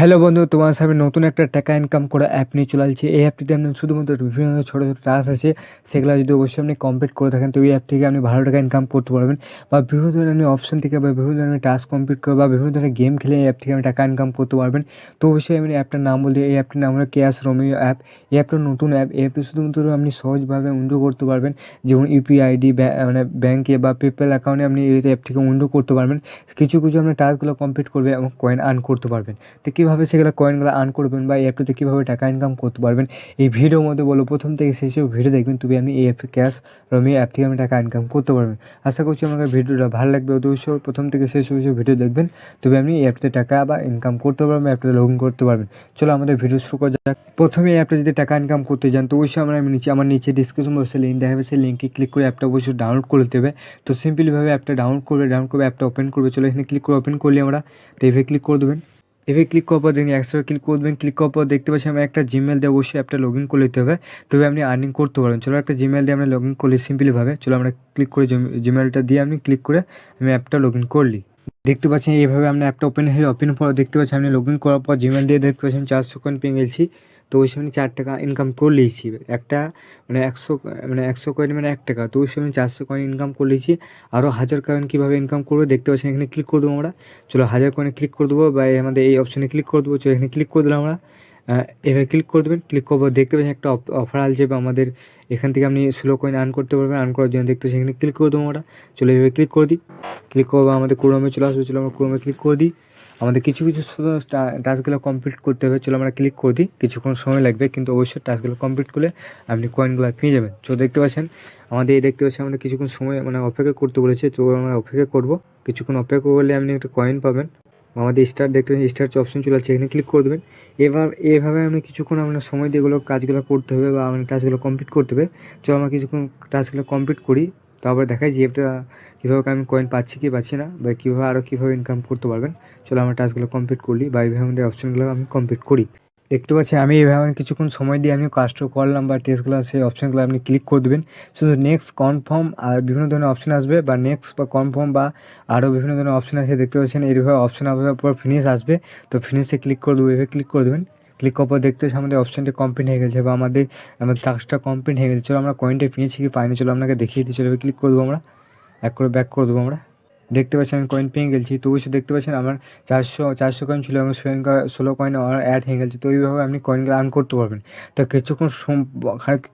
Hello বন্ধু, তোমার সামনে নতুন একটা টাকা ইনকাম করা অ্যাপ নিয়ে চলে আসছে। এই অ্যাপটিতে আপনি শুধুমাত্র বিভিন্ন ধরনের ছোটো ছোটো টাস্ক আছে, সেগুলো যদি অবশ্যই আপনি কমপ্লিট করে থাকেন তো এই অ্যাপ থেকে আপনি ভালো টাকা ইনকাম করতে পারবেন। বা বিভিন্ন ধরনের অপশন থেকে বা বিভিন্ন ধরনের টাস্ক কমপ্লিট করে বা বিভিন্ন ধরনের গেম খেলে এই অ্যাপ থেকে আপনি টাকা ইনকাম করতে পারবেন। তো অবশ্যই আমি অ্যাপটার নাম বলি, এই অ্যাপটির নাম হলো ক্যাশ রোমিও অ্যাপ। এই অ্যাপটা নতুন অ্যাপ। এই অ্যাপটি শুধুমাত্র আপনি সহজভাবে উইথড্র করতে পারবেন, যেমন ইউপিআই আইডি মানে ব্যাঙ্কে বা পেপ্যাল অ্যাকাউন্টে আপনি এই অ্যাপ থেকে উইথড্র করতে পারবেন। কিছু কিছু আপনি টাস্কগুলো কমপ্লিট করবে এবং কয়েন আর্ন করতে পারবেন। তো কীভাবে সেগুলো কয়েনগুলো আর্ন করবেন বা এই অ্যাপটিতে কীভাবে টাকা ইনকাম করতে পারবেন এই ভিডিওর মধ্যে বলো, প্রথম থেকে শেষে ভিডিও দেখবেন, তবে আপনি এই অ্যাপ ক্যাশ রোমিও অ্যাপ থেকে আপনি টাকা ইনকাম করতে পারবেন। আশা করছি আমাদের ভিডিওটা ভালো লাগবে, অবশ্যই প্রথম থেকে শেষ অবশ্যই ভিডিও দেখবেন, তবে আপনি এই অ্যাপটিতে টাকা বা ইনকাম করতে পারবেন, অ্যাপটিতে লগ ইন করতে পারবেন। চলো আমাদের ভিডিও শুরু করা যাক। প্রথমে এই অ্যাপটা যদি টাকা ইনকাম করতে চান তো অবশ্যই আমার নিচে ডিসক্রিপশন বক্সে লিঙ্ক দেখাবে, সেই লিঙ্কে ক্লিক করে অ্যাপটা অবশ্যই ডাউনলোড করে নিতে হবে। তো সিম্পলিভাবে অ্যাপটা ডাউনলোড করবে অ্যাপটা ওপেন করবে। চলো এখানে ক্লিক করে ওপেন করলে আমরা তো এভাবে ক্লিক করে দেবেন। এভাবে ক্লিক করার পর দেখুন একশো ক্লিক করবেন। ক্লিক করার পর দেখতে পাচ্ছি আমার একটা জিমেল দিয়ে অবশ্যই অ্যাপটা লগ ইন করে নিতে হবে, তবে আপনি আর্নিং করতে পারবেন। চলো একটা জিমেল দিয়ে আমরা লগ ইন করলি সিম্পলিভাবে। চলো আমরা ক্লিক করে জিমেলটা দিয়ে আমি ক্লিক করে আমি অ্যাপটা লগ ইন করলি। দেখতে পাচ্ছেন এইভাবে আপনার অ্যাপটা ওপেন পর দেখতে পাচ্ছেন আপনি লগ ইন করার পর জিমেল দিয়ে দেখতে পাচ্ছেন 400 কয়েন পেয়ে গেছি। তো ওই সময় 4 টাকা ইনকাম করে নিয়েছি একটা, মানে 100 কয়েন মানে 1 টাকা। তো ওই সময় 400 কয়েন ইনকাম করে নিয়েছি। আরও 1000 কয়েন কীভাবে ইনকাম করবে দেখতে পাচ্ছেন, এখানে ক্লিক করে দেবো আমরা। চলো 1000 কয়েনে ক্লিক করে দেবো বা আমাদের এই অপশানে ক্লিক করে দেবো। চলো এখানে ক্লিক করে দিলাম আমরা। এভাবে ক্লিক করে দেবেন। ক্লিক করবো দেখতে পাচ্ছেন একটা অফার আসছে বা আমাদের এখান থেকে আপনি 16 কয়েন আর্ন করতে পারবেন। আর্ন করার জন্য দেখতে পাচ্ছেন এখানে ক্লিক করে দেবো আমরা। চলো এভাবে ক্লিক করে দিই। ক্লিক করবো আমাদের ক্রোমে চলে আসবে। চলো আমরা ক্রোমে ক্লিক করে দিই। আমাদের কিছু কিছু শুধু টাস্কগুলো কমপ্লিট করতে হবে। চলো আমরা ক্লিক করে দিই। কিছুক্ষণ সময় লাগবে, কিন্তু অবশ্যই টাস্কগুলো কমপ্লিট করলে আপনি কয়েনগুলো পেয়ে যাবেন। চলো দেখতে পাচ্ছেন আমাদের আমাদের কিছুক্ষণ সময় মানে অপেক্ষা করতে বলেছে। তো আমরা অপেক্ষা করবো। কিছুক্ষণ অপেক্ষা করলে আপনি একটা কয়েন পাবেন। আমাদের স্টার দেখতে পাচ্ছেন, স্টার অপশন চলে আসছে, এখানে ক্লিক করে দেবেন। এভাবে আপনি কিছুক্ষণ আপনার সময় দিয়ে কাজগুলো করতে হবে বা আপনার টাস্কগুলো কমপ্লিট করতে হবে। চলো আমরা কিছুক্ষণ টাস্কগুলো কমপ্লিট করি, তারপরে দেখাই যে এটা কীভাবে আমি কয়েন পাচ্ছি কি পাচ্ছি না, বা কীভাবে আরও কীভাবে ইনকাম করতে পারবেন। চলো আমরা টাস্কগুলো কমপ্লিট করলি বা এইভাবে আমাদের অপশানগুলো আমি কমপ্লিট করি। দেখতে পাচ্ছি আমি এইভাবে কিছুক্ষণ সময় দিয়ে আমি কাজটা করলাম বা টেস্টগুলো সেই অপশানগুলো আপনি ক্লিক করে দেবেন। শুধু নেক্সট, কনফার্ম আর বিভিন্ন ধরনের অপশান আসবে, বা নেক্সট বা কনফার্ম বা আরও বিভিন্ন ধরনের অপশান আছে। দেখতে পাচ্ছেন এইভাবে অপশান আসার পর ফিনিশ আসবে। তো ফিনিশে ক্লিক করে দেবো। এভাবে ক্লিক করে দেবেন। ক্লিক করার পর দেখতে পাচ্ছি আমাদের অপশানটি কমপ্লিট হয়ে গেছে বা আমাদের টাস্কটা কমপ্লিট হয়ে গেছে। চলো আমরা কয়েনটা পেয়েছি কি পাইনি চলো আপনাকে দেখিয়ে দিই। চলো এভাবে ক্লিক করে দেবো আমরা, এক করে ব্যাক করে দেবো আমরা। দেখতে পাচ্ছি আমি কয়েন পেয়ে গেছি। তো অবশ্যই দেখতে পাচ্ছেন আমার 400 কয়েন ছিল এবং 16 কয়েন আমার অ্যাড হয়ে গেছে। তো এইভাবে আপনি কয়েনগুলো আর্ন করতে পারবেন। তো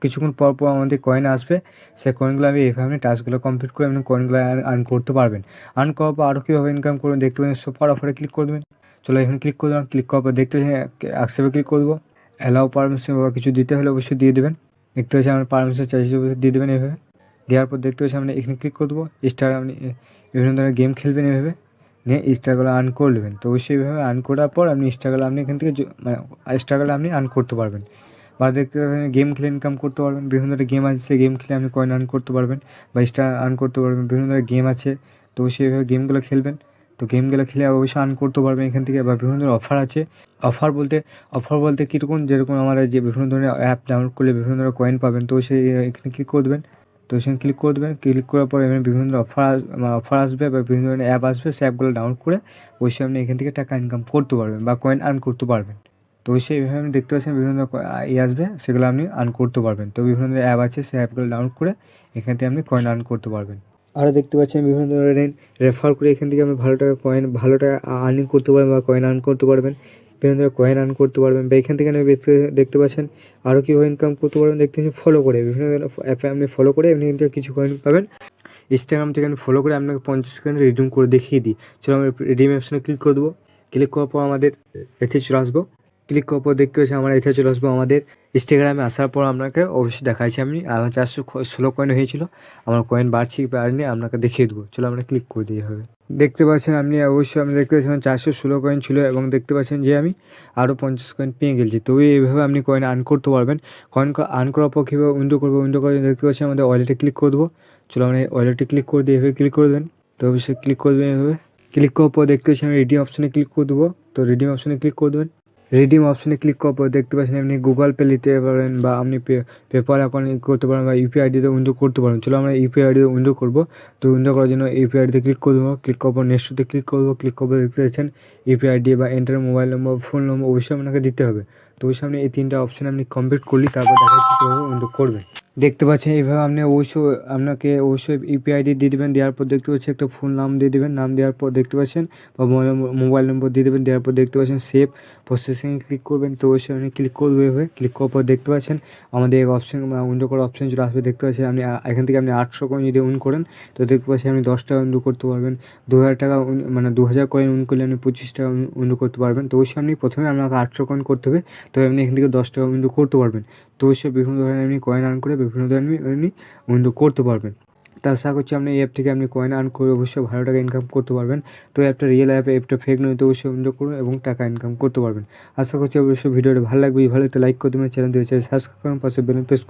কিছুক্ষণ পর পর আমাদের কয়েন আসবে, সেই কয়েনগুলো আমি এইভাবে টাস্কগুলো কমপ্লিট করে আপনি কয়েনগুলো আর্ন করতে পারবেন। আর্ন করার পর আরও কীভাবে ইনকাম করবেন দেখতে পাচ্ছেন, সুপার অফারে ক্লিক করে দেবেন। চলো এখানে ক্লিক করে দেবেন। ক্লিক করার পর দেখতে পাচ্ছেন অ্যাকসেপ্টে ক্লিক করবো। অ্যালাউ পারমিশন বা কিছু দিতে হলে অবশ্যই দিয়ে দেবেন। দেখতে পাচ্ছি আমার পারমিশন চাইছি, অবশ্যই দিয়ে দেবেন। এভাবে দেওয়ার পর দেখতে পাচ্ছি আমরা এখানে ক্লিক করে দেবো। স্টার আপনি বিভিন্ন ধরনের গেম খেলবেন, এভাবে নিয়ে স্টারগুলো আর্ন করে নেবেন। তো অবশ্যই এইভাবে আর্ন করার পর আপনি স্টারগুলো আপনি এখান থেকে মানে স্টারগুলো আপনি আর্ন করতে পারবেন। বা দেখতে পাবেন গেম খেলে ইনকাম করতে পারবেন। বিভিন্ন ধরনের গেম আছে, সেই গেম খেলে আপনি কয়েন আর্ন করতে পারবেন বা স্টার আর্ন করতে পারবেন। বিভিন্ন ধরনের গেম আছে, তো সেইভাবে গেমগুলো খেলবেন। তো গেমগুলো খেলে অবশ্যই আর্ন করতে পারবেন এখান থেকে। বা বিভিন্ন ধরনের অফার আছে। অফার বলতে কীরকম, যেরকম আমাদের যে বিভিন্ন ধরনের অ্যাপ ডাউনলোড করলে বিভিন্ন ধরনের কয়েন পাবেন। তো সেই এখানে ক্লিক করে দেবেন। তো সেখানে ক্লিক করে দেবেন। ক্লিক করার পর এখানে বিভিন্ন ধরনের অফার আসবে বা বিভিন্ন ধরনের অ্যাপ আসবে, সেই অ্যাপগুলো ডাউনলোড করে অবশ্যই আপনি এখান থেকে টাকা ইনকাম করতে পারবেন বা কয়েন আর্ন করতে পারবেন। তো অবশ্যই এইভাবে আপনি দেখতে পাচ্ছেন বিভিন্ন আসবে, সেগুলো আপনি আর্ন করতে পারবেন। তো বিভিন্ন ধরনের অ্যাপ আছে, সেই অ্যাপগুলো ডাউনলোড করে এখান থেকে আপনি কয়েন আর্ন করতে পারবেন। আরও দেখতে পাচ্ছেন বিভিন্ন ধরনের রেফার করে এখান থেকে আপনি ভালো টাকা আর্নিং করতে পারবেন বা কয়েন আর্ন করতে পারবেন। বিভিন্ন ধরনের কয়েন আর্ন করতে পারবেন বা এখান থেকে আপনি দেখতে পাচ্ছেন আরও কীভাবে ইনকাম করতে পারবেন। দেখতে পাচ্ছেন ফলো করে বিভিন্ন ধরনের অ্যাপে আপনি ফলো করে আপনি কিন্তু কিছু কয়েন পাবেন। ইনস্টাগ্রাম থেকে আমি ফলো করে আপনাকে 50 কয়েন রিডিম করে দেখিয়ে দিই। চলো আমি রিডিম অপশনে ক্লিক করে দেবো। ক্লিক করার পর আমাদের এতে চলে আসবো। ক্লিক করার পর দেখতে পাচ্ছি আমরা এতে চলে আসবো। আমাদের ইনস্টাগ্রামে আসার পর আপনাকে অবশ্যই দেখাচ্ছি আমি আমার 416 কয়েন হয়েছিল। আমার কয়েন বাড়ছে কি বাড়েনি আপনাকে দেখিয়ে দেবো। চলো আমরা ক্লিক করে দিই। হবে দেখতে পাচ্ছেন আপনি অবশ্যই আপনি দেখতে পাচ্ছেন 416 কয়েন ছিল এবং দেখতে পাচ্ছেন যে আমি আরও 50 কয়েন পেয়ে গেছি। তবে এইভাবে আপনি কয়েন আর্ন করতে পারবেন। কয়েন আর্ন করার পর কীভাবে উইন্ডো করবো, উইন্ডো করে দেখতে পাচ্ছেন আমাদের ওয়ালেটে ক্লিক করে দেবো। চলো আমরা ওয়ালেটে ক্লিক করে দিই। এভাবে ক্লিক করে দেবেন। তো অবশ্যই ক্লিক করে দেবেন। এভাবে ক্লিক করার পর দেখতে পাচ্ছি আমি রিডিম অপশানে ক্লিক করে দেবো। তো রিডিম অপশানে ক্লিক করে দেবেন। রিডিম অপশনে ক্লিক করার পর দেখতে পাচ্ছেন আপনি গুগল পে নিতে পারেন বা আপনি পেপাল অ্যাকাউন্ট করতে পারেন বা ইউপিআই আইডিতে উইন্ডো করতে পারেন। চলো আমরা ইউপিআই আইডিতে উইন্ডো করবো। তো উইন্ডো করার জন্য ইউপিআই আইডিতে ক্লিক করে দেবো। ক্লিক করার পর নেক্সটতে ক্লিক করবো। ক্লিক করার পর দেখতে পাচ্ছেন ইউপিআই আইডি বা এন্টার মোবাইল নম্বর, ফোন নম্বর অবশ্যই আপনাকে দিতে হবে। তো অবশ্যই আপনি এই 3টা অপশন আপনি কমপ্লিট করলি তারপর দেখা যাচ্ছে কীভাবে উইন্ডো করবেন। দেখতে পাচ্ছেন এইভাবে আপনি অবশ্যই ইউপিআই আইডি দিয়ে দেবেন। দেওয়ার পর দেখতে পাচ্ছেন একটা ফোন নাম দিয়ে দেবেন। নাম দেওয়ার পর দেখতে পাচ্ছেন বা মোবাইল নম্বর দিয়ে দেবেন। দেওয়ার পর দেখতে পাচ্ছেন সেভ প্রসেসিংয়ে ক্লিক করবেন। তো অবশ্যই আপনি ক্লিক করবে এভাবে। ক্লিক করার পর দেখতে পাচ্ছেন আমাদের এক অপশন উইন্ডো করার অপশন চলে আসবে। দেখতে পাচ্ছেন আপনি এখান থেকে আপনি 800 কয়েন যদি উইন করেন তো দেখতে পাচ্ছেন আপনি 10 টাকা উইন্ডো করতে পারবেন। 2000 টাকা মানে 2000 কয়েন উইন করলে আপনি 25 টাকা উইন্ডো করতে পারবেন। তো অবশ্যই আপনি প্রথমে আপনাকে 800 কয়েন করতে হবে। তো আপনি এখান থেকে 10 টাকা উইন্ডো করতে পারবেন। তো অবশ্যই বিভিন্ন ধরনের আপনি কয়েন আর্ন করে বিভিন্ন ধরনের আপনি উইন্ডো করতে পারবেন। তা আশা করছি আপনি এই অ্যাপ থেকে আপনি কয়েন আর্ন করে অবশ্যই ভালো টাকা ইনকাম করতে পারবেন। তো অ্যাপটা রিয়েল অ্যাপ, অ্যাপটা ফেক নয়। তো অবশ্যই উইন্ডো করুন এবং টাকা ইনকাম করতে পারবেন। আশা করছি অবশ্যই ভিডিওটা ভালো লাগবে। ভালো লাগলে লাইক করে দেবেন, চ্যানেল দিয়ে সাবস্ক্রাইব করুন, পাশে বেল প্রেস করুন।